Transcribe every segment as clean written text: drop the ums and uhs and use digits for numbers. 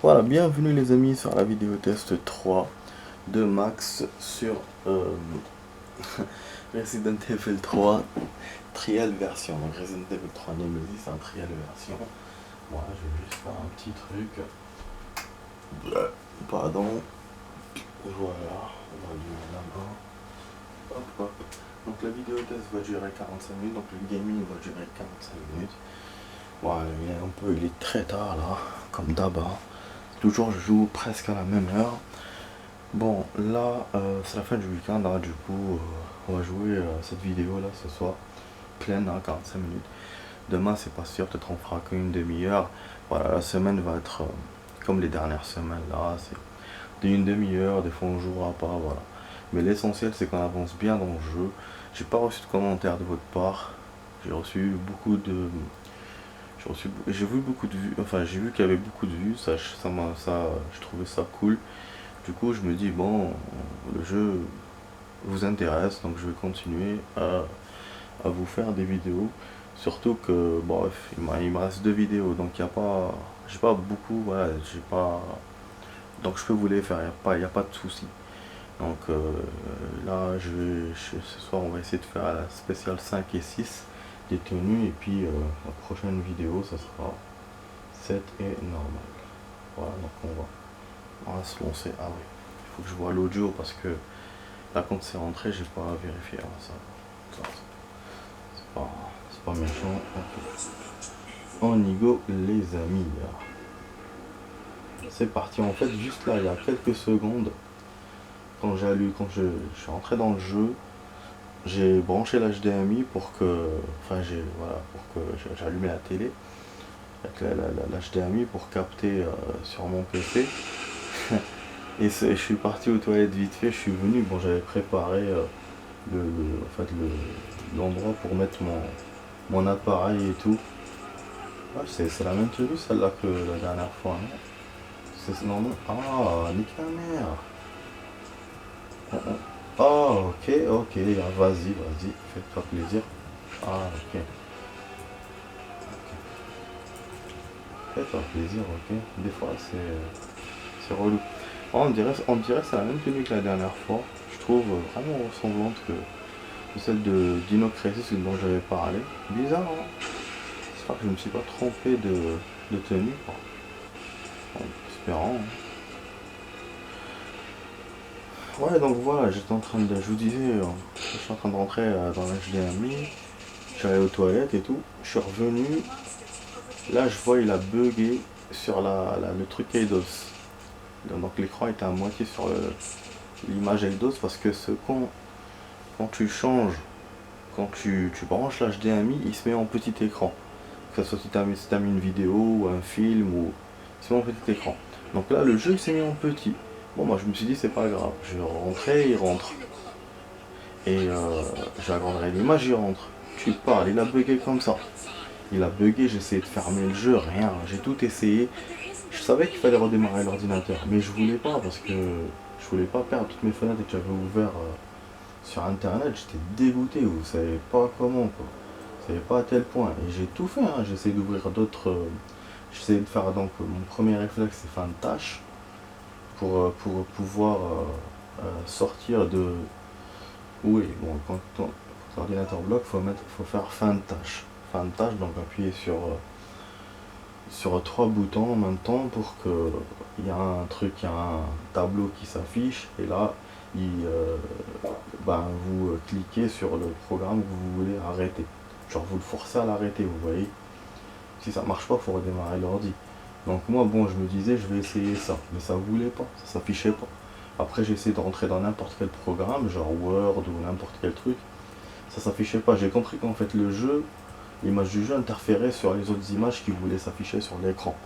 Voilà, bienvenue les amis sur la vidéo test 3 de Max sur Resident Evil 3 trial version. Donc Resident Evil 3 Nemesis, c'est un trial version. Voilà, je vais juste faire un petit truc. Pardon. Voilà, on va lui mettre la main. Hop, hop. Donc la vidéo test va durer 45 minutes, donc le gaming va durer 45 minutes. Voilà, il est très tard là, comme d'hab. Toujours je joue presque à la même heure. Bon, là, c'est la fin du week-end, hein, du coup, on va jouer cette vidéo là ce soir, pleine à 45 minutes. Demain, c'est pas sûr, peut-être on fera qu'une demi-heure. Voilà, la semaine va être comme les dernières semaines là, c'est d'une demi-heure, des fois on jouera pas, voilà. Mais l'essentiel, c'est qu'on avance bien dans le jeu. J'ai pas reçu de commentaires de votre part, j'ai reçu beaucoup de. J'ai vu beaucoup de vues, enfin j'ai vu qu'il y avait beaucoup de vues, je trouvais ça cool. Du coup, je me dis, bon, le jeu vous intéresse, donc je vais continuer à vous faire des vidéos. Surtout que, bref, il me reste deux vidéos, donc il n'y a pas, j'ai pas beaucoup, voilà, j'ai pas, donc je peux vous les faire, y a pas de souci. Donc là, ce soir, on va essayer de faire la spéciale 5 et 6 des tenues, et puis la prochaine vidéo, ça sera 7 et normal. Voilà, donc on va se lancer. Ah oui, il faut que je vois l'audio parce que là, quand c'est rentré, j'ai pas vérifié. Ah, c'est pas méchant. Ok. On y go, les amis. C'est parti. En fait, juste là, il y a quelques secondes, quand je suis rentré dans le jeu, j'ai branché l'HDMI pour que, enfin, pour que j'allumais la télé avec l'HDMI pour capter sur mon PC. Et je suis parti aux toilettes vite fait. Je suis venu. Bon, j'avais préparé l'endroit pour mettre mon appareil et tout. Ouais, c'est la même tenue celle-là que la dernière fois, non? Non, non. Ah, nique ta mère. Oh, oh. Ah, ok, ok. Ah, vas-y, fais-toi plaisir. Ah, ok. Fais-toi plaisir, ok. Des fois, c'est relou. Oh, on dirait que c'est la même tenue que la dernière fois. Je trouve vraiment ressemblante que celle de Dino Crisis dont j'avais parlé. Bizarre, hein? J'espère que je ne me suis pas trompé de tenue. En espérant, hein. Ouais, donc voilà, j'étais en train de. Je vous disais, je suis en train de rentrer dans l'HDMI. J'allais aux toilettes et tout. Je suis revenu. Là, je vois, il a bugué sur le truc Eidos. Donc l'écran était à moitié sur l'image Eidos parce que quand tu changes, quand tu branches l'HDMI, il se met en petit écran. Que ce soit si tu as mis une vidéo ou un film ou. Il se met en petit écran. Donc là, le jeu il s'est mis en petit. Bon, moi je me suis dit, c'est pas grave. Je vais rentrer, il rentre. Et j'agrandirai l'image, il rentre. Tu parles, il a bugué comme ça. Il a bugué, j'ai essayé de fermer le jeu, rien. J'ai tout essayé. Je savais qu'il fallait redémarrer l'ordinateur, mais je voulais pas parce que je voulais pas perdre toutes mes fenêtres que j'avais ouvertes sur internet. J'étais dégoûté, vous savez pas comment quoi. Vous savez pas à tel point. Et j'ai tout fait, hein. J'ai essayé d'ouvrir d'autres. J'ai essayé de faire donc mon premier réflexe, c'est faire une tâche pour pouvoir sortir de. Oui, bon, quand l'ordinateur bloque, faut faire fin de tâche. Fin de tâche, donc appuyer sur trois boutons en même temps pour que il y a un truc, il y a un tableau qui s'affiche et là, vous cliquez sur le programme que vous voulez arrêter. Genre vous le forcez à l'arrêter, vous voyez. Si ça marche pas, il faut redémarrer l'ordi. Donc moi, bon, je me disais, je vais essayer ça, mais ça voulait pas, ça s'affichait pas. Après, j'ai essayé de rentrer dans n'importe quel programme, genre Word ou n'importe quel truc, ça s'affichait pas. J'ai compris qu'en fait le jeu, l'image du jeu interférait sur les autres images qui voulaient s'afficher sur l'écran.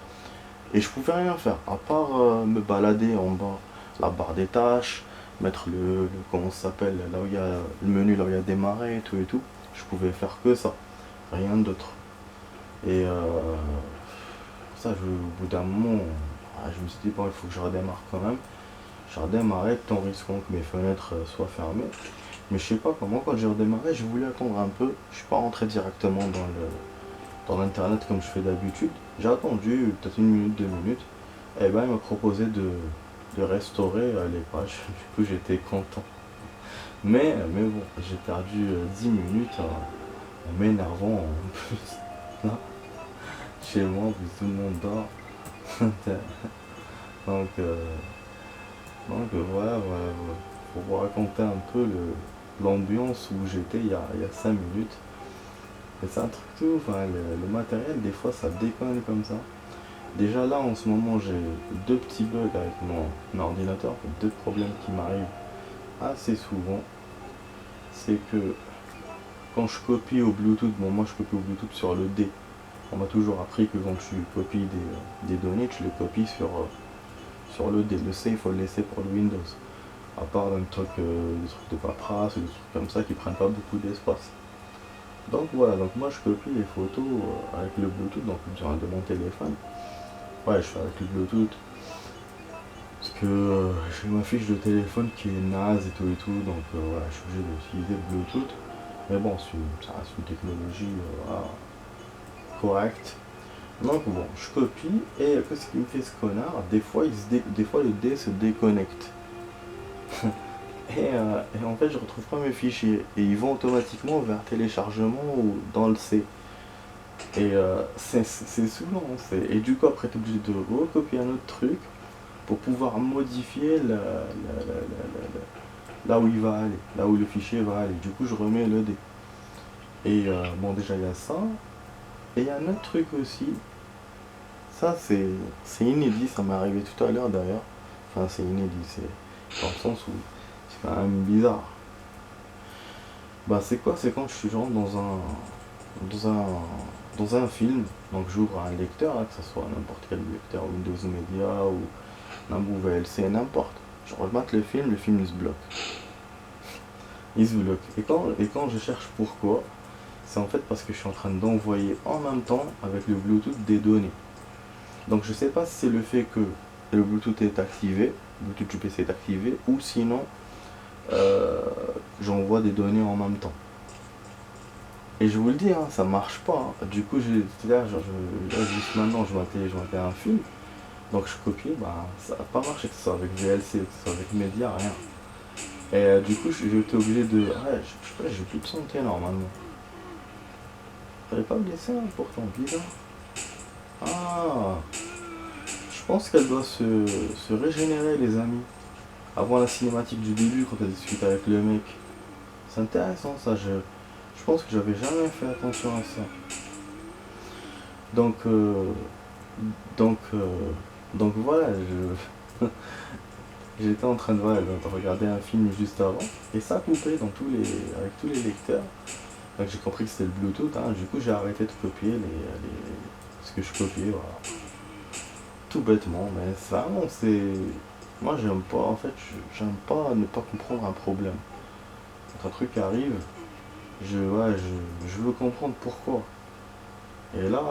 Et je pouvais rien faire, à part me balader en bas, la barre des tâches, mettre comment ça s'appelle, là où il y a le menu, là où il y a démarrer et tout et tout. Je pouvais faire que ça, rien d'autre. Et ça, au bout d'un moment, je me suis dit, bon, il faut que je redémarre quand même. Je redémarrais tout en risquant que mes fenêtres soient fermées. Mais je sais pas comment, quand j'ai redémarré, je voulais attendre un peu. Je suis pas rentré directement dans l'internet comme je fais d'habitude. J'ai attendu peut-être une minute, 2 minutes. Et ben il m'a proposé de restaurer les pages. Du coup j'étais content. Mais bon, j'ai perdu 10 minutes en m'énervant en plus. Là, chez moi, en plus tout le monde dort. donc, euh, donc voilà, pour vous raconter un peu l'ambiance où j'étais il y a 5 minutes. Et c'est un truc tout, enfin le matériel des fois ça déconne comme ça. Déjà là en ce moment j'ai deux petits bugs avec mon ordinateur, deux problèmes qui m'arrivent assez souvent. C'est que quand je copie au Bluetooth, bon moi je copie au Bluetooth sur le D. On m'a toujours appris que quand tu copies des données, tu les copies sur le D. Le C il faut le laisser pour le Windows. À part des trucs de paperasse, des trucs comme ça qui prennent pas beaucoup d'espace. Donc voilà, donc moi je copie les photos avec le Bluetooth, donc de mon téléphone. Ouais, je fais avec le Bluetooth. Parce que j'ai ma fiche de téléphone qui est naze et tout, donc voilà, je suis obligé d'utiliser le Bluetooth. Mais bon, ça reste une technologie voilà, correcte. Donc bon, je copie et qu'est-ce qui me fait ce connard? Des fois, des fois le D se déconnecte. Et en fait, je retrouve pas mes fichiers. Et ils vont automatiquement vers téléchargement ou dans le C. Et c'est saoulant. Et du coup, après, tu es obligé de recopier un autre truc pour pouvoir modifier là où il va aller, là où le fichier va aller. Du coup, je remets le D. Et bon, déjà, il y a ça. Et il y a un autre truc aussi. Ça, c'est inédit. Ça m'est arrivé tout à l'heure d'ailleurs. Enfin, c'est inédit. C'est dans le sens où c'est quand même bizarre. Bah, c'est quoi? C'est quand je suis genre dans un, dans un film. Donc, j'ouvre un lecteur, hein, que ce soit n'importe quel lecteur, Windows Media ou n'importe VLC, n'importe. Je remate le film il se bloque. Il se bloque. Et quand je cherche pourquoi, c'est en fait parce que je suis en train d'envoyer en même temps avec le Bluetooth des données. Donc je sais pas si c'est le fait que le Bluetooth est activé, le Bluetooth du PC est activé, ou sinon euh, j'envoie des données en même temps. Et je vous le dis, hein, ça marche pas. Hein. Du coup, juste maintenant, je matais un film, donc je copie, bah ça n'a pas marché, que ce soit avec VLC, que ce soit avec Media, rien. Et du coup, j'étais obligé de. Ouais, j'ai plus de santé normalement. J'avais pas blessé, hein, pourtant, bizarre. Ah, je pense qu'elle doit se régénérer, les amis. Avant la cinématique du début, quand elle discute avec le mec. C'est intéressant, ça. Je pense que j'avais jamais fait attention à ça. Donc, donc, donc voilà, j'étais en train de regarder un film juste avant, et ça coupait avec tous les lecteurs. Donc j'ai compris que c'était le Bluetooth, hein. Du coup j'ai arrêté de copier ce que je copiais, voilà. Tout bêtement, mais ça, non, c'est. Moi j'aime pas, en fait, j'aime pas ne pas comprendre un problème. Quand un truc arrive, ouais, je veux comprendre pourquoi. Et là,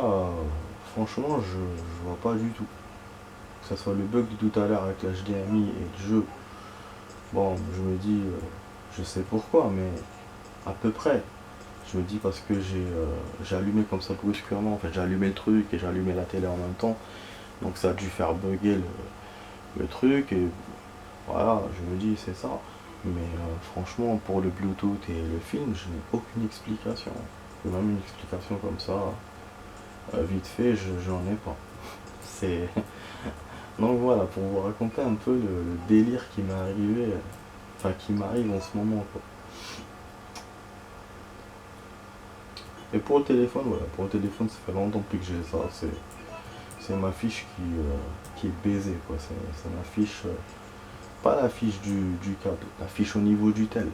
franchement, je vois pas du tout. Que ce soit le bug de tout à l'heure avec l'HDMI et le jeu, bon, je me dis, je sais pourquoi, mais à peu près. Je me dis parce que j'ai allumé comme ça brusquement, en fait j'ai allumé le truc et j'ai allumé la télé en même temps, donc ça a dû faire bugger le truc et voilà, je me dis c'est ça. Mais franchement pour le Bluetooth et le film, je n'ai aucune explication. Et même une explication comme ça, vite fait, j'en ai pas. C'est. Donc voilà, pour vous raconter un peu le délire qui m'est arrivé, enfin qui m'arrive en ce moment quoi. Et pour le téléphone, voilà, pour le téléphone, ça fait longtemps plus que j'ai ça. C'est ma fiche qui est baisée, quoi. C'est ma fiche, pas la fiche du câble, la fiche au niveau du tel.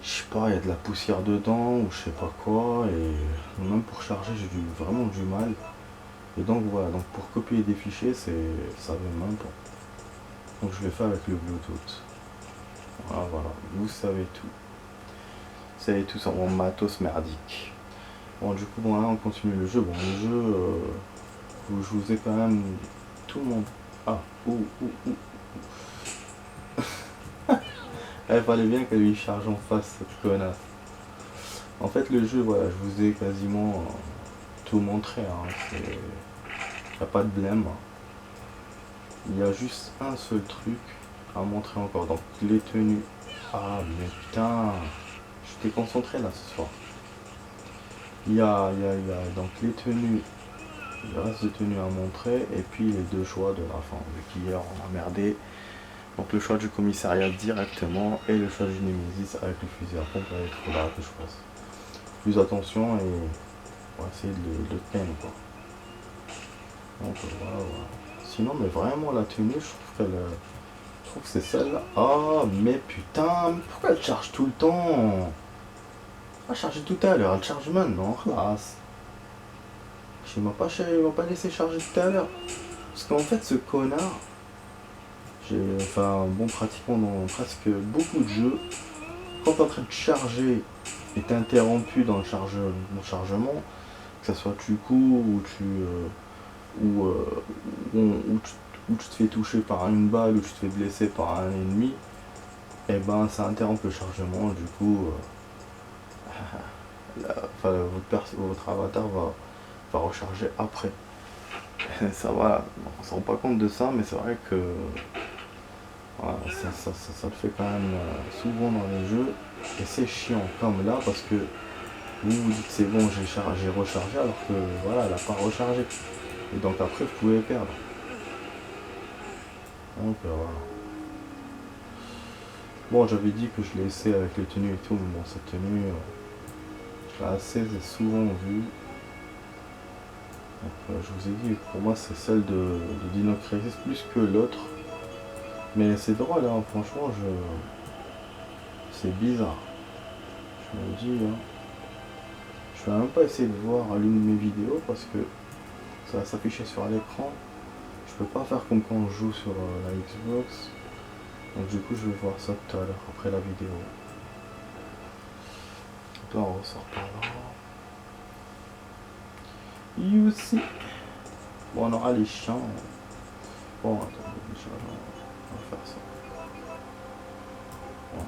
Je sais pas, il y a de la poussière dedans ou je sais pas quoi. Et même pour charger, vraiment du mal. Et donc voilà, donc pour copier des fichiers, ça veut même pas. Donc je le fais avec le Bluetooth. Voilà, vous savez tout. Vous savez tout sur mon matos merdique. Bon, du coup, bon, là, on continue le jeu. Bon, le jeu, je vous ai quand même tout le monde. Ah, il fallait bien qu'elle lui charge en face, cette connasse. En fait, le jeu, voilà, je vous ai quasiment tout montré. Hein. Y a pas de blême. Il y a juste un seul truc à montrer encore. Donc les tenues. Ah mais putain, j'étais concentré là ce soir. Il y a donc les tenues, il reste de tenues à montrer et puis les deux choix de la fin. Vu qu'hier on a merdé. Donc le choix du commissariat directement et le choix du Nemesis avec le fusil à pompe, il faudra que je fasse plus attention et on va essayer de le tenir quoi. Donc voilà, voilà. Sinon mais vraiment la tenue je trouve que c'est celle-là. Ah mais putain, mais pourquoi elle charge tout le temps? Elle chargeait tout à l'heure, elle charge maintenant, classe. Il m'a pas laissé charger tout à l'heure. Parce qu'en fait ce connard, enfin bon pratiquement dans presque beaucoup de jeux, quand t'es en train de charger et t'es interrompu dans le chargement, que ça soit tu cours ou, euh, ou tu te fais toucher par une balle ou tu te fais blesser par un ennemi, et ben ça interrompt le chargement, du coup enfin, votre avatar va recharger après. Ça va, on se rend pas compte de ça, mais c'est vrai que voilà, ça le fait quand même souvent dans les jeux, et c'est chiant comme là parce que vous dites c'est bon j'ai rechargé alors que voilà elle a pas rechargé. Et donc après vous pouvez perdre. Donc voilà. Bon j'avais dit que je laissais avec les tenues et tout, mais bon cette tenue je l'ai assez souvent vue. Donc je vous ai dit pour moi c'est celle de Dino Crisis plus que l'autre. Mais c'est drôle hein, franchement c'est bizarre. Je me dis hein. Je vais même pas essayer de voir l'une de mes vidéos parce que ça va s'afficher sur l'écran. Je peux pas faire comme quand on joue sur la Xbox. Donc du coup je vais voir ça tout à l'heure après la vidéo. Donc là on ressort par là. You see. Bon on aura les chiens. Bon attendez déjà on va faire ça. Bon.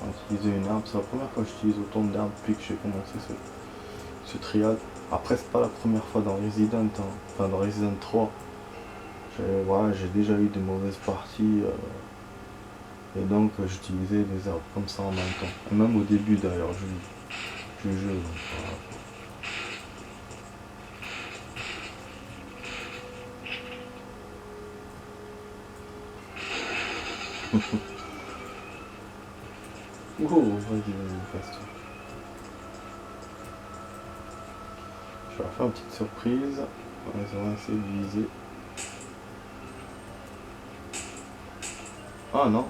On va utiliser une arme. C'est la première fois que j'utilise autant d'armes depuis que j'ai commencé ce trial. Après c'est pas la première fois dans Resident, hein. Enfin dans Resident 3. Voilà, j'ai déjà eu des mauvaises parties. Et donc j'utilisais des arbres comme ça en même temps. Et même au début d'ailleurs du jeu. Donc, voilà. Oh, vas-y, fasse-toi. Je vais leur faire une petite surprise. Ils vont essayer de viser. Ah non.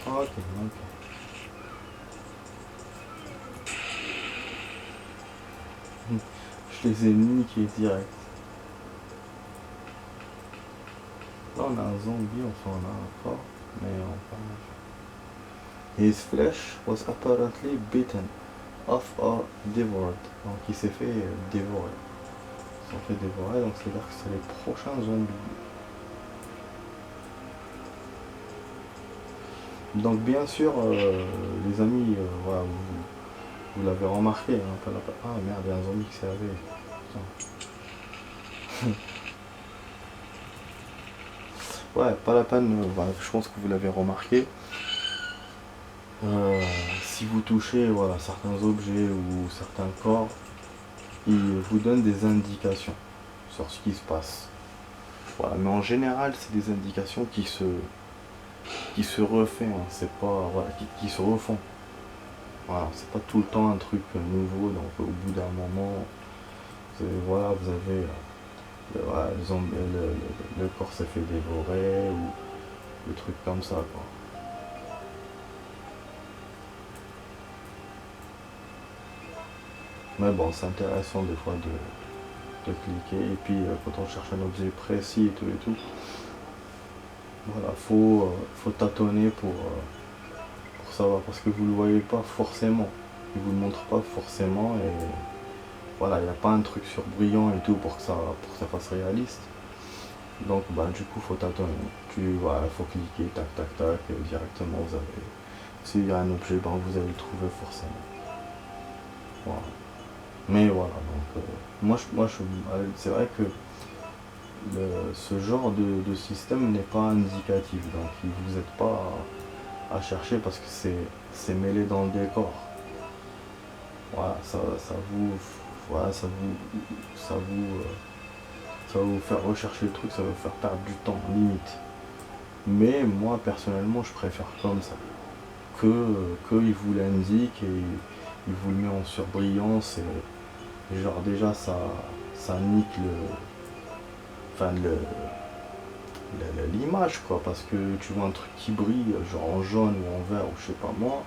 Ah, ok, ok. Je les ai niqués direct. Là on a un zombie, enfin on a un corps, mais on parle. His flesh was apparently bitten off or devoured. Donc il s'est fait dévorer. Ils sont fait dévorer, donc c'est-à-dire que c'est les prochains zombies. Donc bien sûr, les amis, voilà, vous l'avez remarqué. Hein, ah merde, il y a un zombie qui s'est réveillé. Ouais, pas la peine, voilà, je pense que vous l'avez remarqué. Si vous touchez voilà, certains objets ou certains corps, ils vous donnent des indications sur ce qui se passe. Voilà, mais en général, c'est des indications qui se refait, hein, c'est pas voilà, qui se refont. Voilà, c'est pas tout le temps un truc nouveau, donc au bout d'un moment, voilà, vous avez voilà, le corps s'est fait dévorer ou des trucs comme ça quoi. Mais bon, c'est intéressant des fois de cliquer et puis quand on cherche un objet précis et tout, voilà, faut tâtonner pour savoir parce que vous le voyez pas forcément, il vous le montre pas forcément et voilà, il n'y a pas un truc surbrillant et tout pour que ça fasse réaliste. Donc bah du coup faut tâtonner. Voilà, faut cliquer, tac tac tac, et directement vous avez. S'il y a un objet, ben vous allez le trouver forcément. Voilà. Mais voilà, donc c'est vrai que ce genre de système n'est pas indicatif, donc il vous aide pas à chercher parce que c'est mêlé dans le décor. Voilà, ça vous, voilà, ça va vous faire rechercher le truc, ça va vous faire perdre du temps, limite. Mais moi, personnellement, je préfère comme ça. Que il vous l'indique et il vous le met en surbrillance et genre déjà ça nique enfin l'image quoi, parce que tu vois un truc qui brille genre en jaune ou en vert ou je sais pas moi.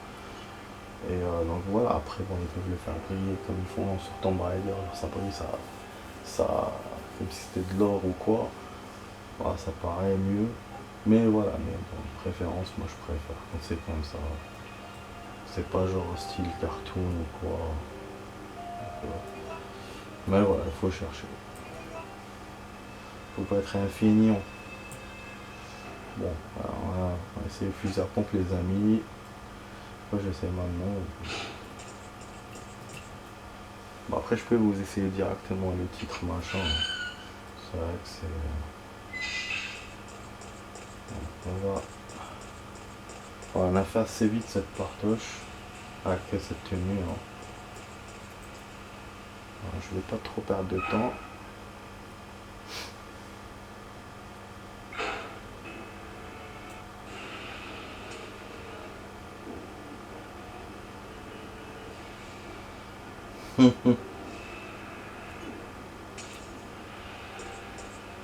Et donc voilà, après bon, ils peuvent le faire briller comme ils font sur Tomb Raider, genre ça brille, ça comme si c'était de l'or ou quoi. Voilà, ça paraît mieux. Mais voilà, mais bon, préférence, moi je préfère quand c'est comme ça. C'est pas genre style cartoon ou quoi. Donc, mais voilà, il faut chercher. Faut pas être un feignant. Bon, alors on va essayer fusil à pompe les amis. Moi j'essaie maintenant. Bon, après je peux vous essayer directement le titre machin. C'est vrai que c'est. On a fait assez vite cette partoche avec cette tenue. Hein. Alors, je vais pas trop perdre de temps.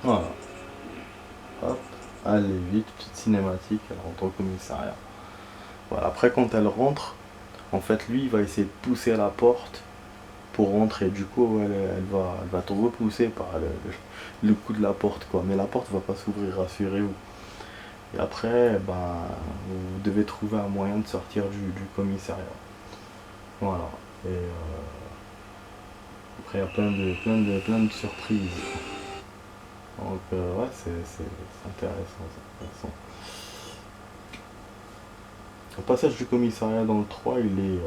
Voilà. Hop. Allez vite, petite cinématique, elle rentre au commissariat. Voilà. Après quand elle rentre, en fait lui il va essayer de pousser à la porte pour rentrer. Du coup elle va te repousser par le coup de la porte quoi. Mais la porte va pas s'ouvrir, rassurez-vous. Et après, ben, vous devez trouver un moyen de sortir du commissariat. Voilà. Et après il y a plein de surprises. Donc ouais, c'est intéressant, c'est intéressant. Le passage du commissariat dans le 3, il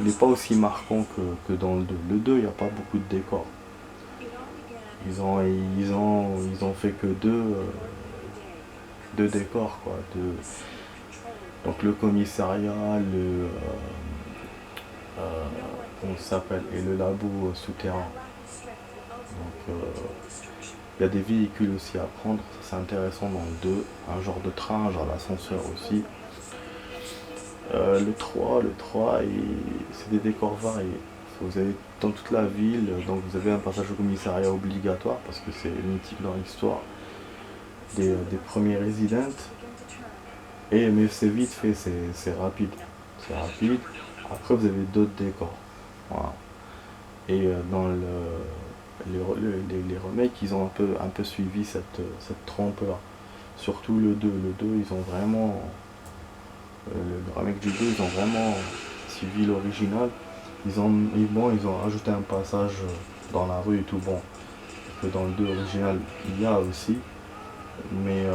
est pas aussi marquant que dans le 2. Le 2, il n'y a pas beaucoup de décors. Ils ont fait que deux décors, quoi. Donc le commissariat, comment ça s'appelle, et le labo souterrain. Donc il y a des véhicules aussi à prendre, ça c'est intéressant dans le 2. Un genre de train, genre l'ascenseur aussi. Le 3 c'est des décors variés. Vous avez dans toute la ville, donc vous avez un passage au commissariat obligatoire parce que c'est mythique dans l'histoire des premiers Resident. Mais c'est vite fait, c'est rapide. C'est rapide. Après vous avez d'autres décors. Voilà. Et dans les remakes, ils ont un peu suivi cette trempe-là. Surtout le 2. Le 2, ils ont vraiment. Le remake du 2, ils ont vraiment suivi l'original. Ils ont rajouté un passage dans la rue et tout. Bon, que dans le 2 original, il y a aussi. Mais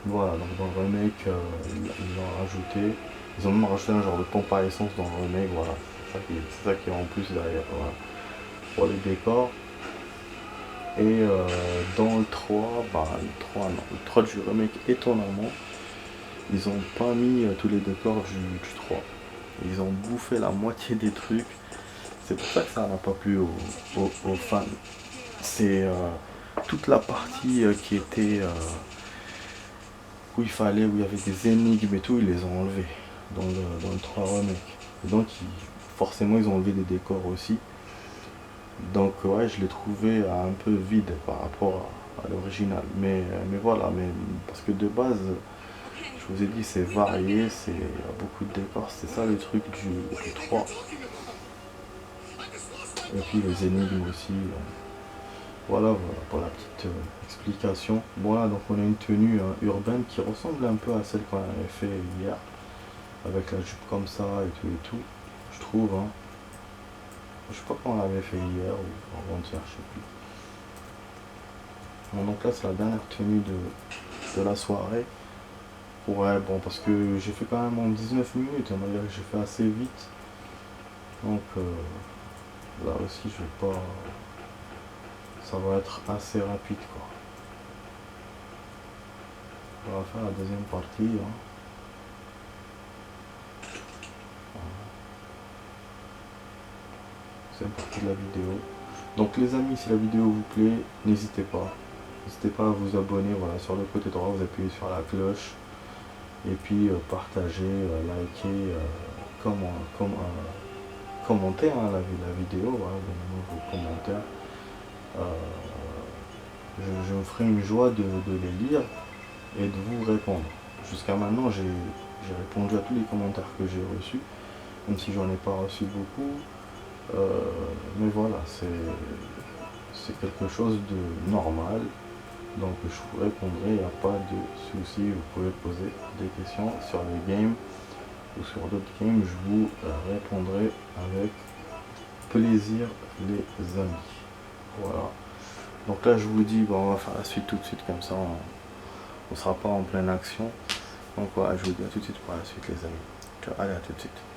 voilà, donc dans le remake, ils ont rajouté. Ils ont même rajouté un genre de pompe à essence dans le remake. Voilà, c'est ça qui est en plus derrière. Voilà. Pour les décors. Et dans le 3, le 3 du remake, étonnamment, ils ont pas mis tous les décors du 3. Ils ont bouffé la moitié des trucs. C'est pour ça que ça n'a pas plu aux fans. C'est toute la partie qui était où il y avait des énigmes et tout, ils les ont enlevés dans le 3 remake. Et donc forcément ils ont enlevé des décors aussi. Donc ouais, je l'ai trouvé un peu vide par rapport à l'original. Mais voilà, parce que de base, je vous ai dit, c'est varié, il y a beaucoup de décors, c'est ça le truc du 3. Et puis les énigmes aussi. Voilà pour la petite explication. Voilà, donc on a une tenue urbaine qui ressemble un peu à celle qu'on avait fait hier, avec la jupe comme ça et tout, je trouve. Hein. Je sais pas quand on l'avait fait hier ou avant-hier, je sais plus. Bon, donc là c'est la dernière tenue de la soirée. Ouais, bon, parce que j'ai fait quand même en 19 minutes, on va dire que j'ai fait assez vite. Donc là aussi je vais pas ça va être assez rapide quoi. On va faire la deuxième partie. Hein. Deuxième partie de la vidéo. Donc les amis, si la vidéo vous plaît, n'hésitez pas. N'hésitez pas à vous abonner, voilà, sur le côté droit, vous appuyez sur la cloche. Et puis partagez, likez, commentez hein, la vidéo, voilà, donnez-moi vos commentaires. Je me ferai une joie de les lire et de vous répondre. Jusqu'à maintenant, j'ai répondu à tous les commentaires que j'ai reçus, même si j'en ai pas reçu beaucoup. Mais voilà, c'est quelque chose de normal. Donc je vous répondrai, il n'y a pas de souci, vous pouvez poser des questions sur les games ou sur d'autres games, je vous répondrai avec plaisir les amis. Voilà. Donc là je vous dis, bon, on va faire la suite tout de suite comme ça, on ne sera pas en pleine action. Donc voilà, je vous dis à tout de suite pour la suite les amis. Ciao, allez à tout de suite.